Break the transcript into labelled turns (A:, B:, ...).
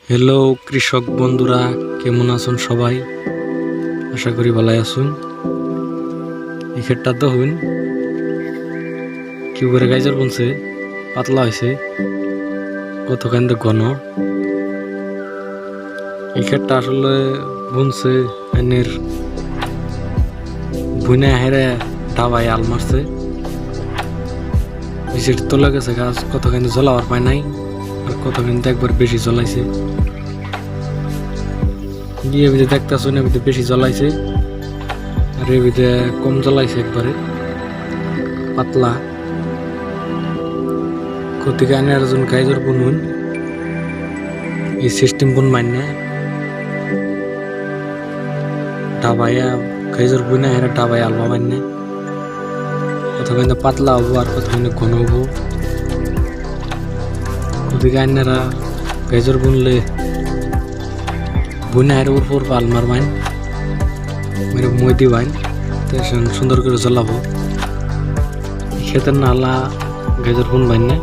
A: Hello কৃষক বন্ধুরা, কেমন আছেন সবাই? আশা করি ভালো আছেন। এই ক্ষেতটা দেখুন কি করে গাইজর বুনছে, পাতলা হয়েছে কতখান ঘন। এই ক্ষেতটা আসলে বুনছে এনের বুনে হেরে ডাবায় আল মারছে, নিচের তোলা গেছে গাছ কতখানি জ্বলাবার পায় নাই, আর কতখানি একবার বেশি জ্বলাইছে। গিয়ে এবিধে দেখতেছো না, এবিধে বেশি জ্বলাইছে আর এবিধে কম জ্বলাইছে, একবারে পাতলা। কতিকে আনে আর গাইজর বুনুন এই সিস্টেম বুন মান্য ডাবাইয়া গাইজর বুনে হেরা ডাবাই আলবা মান্য, কতখানি পাতলা হবো আর কতখানি ঘন হবো। কতিকে আনারা গাইজর বুনলে বুনে হেরে উপর আলমার বাইন মেরে মই দি বাইন সুন্দর করে জ্বলাবো। খেতের নালা গাজর বুন বাইন না।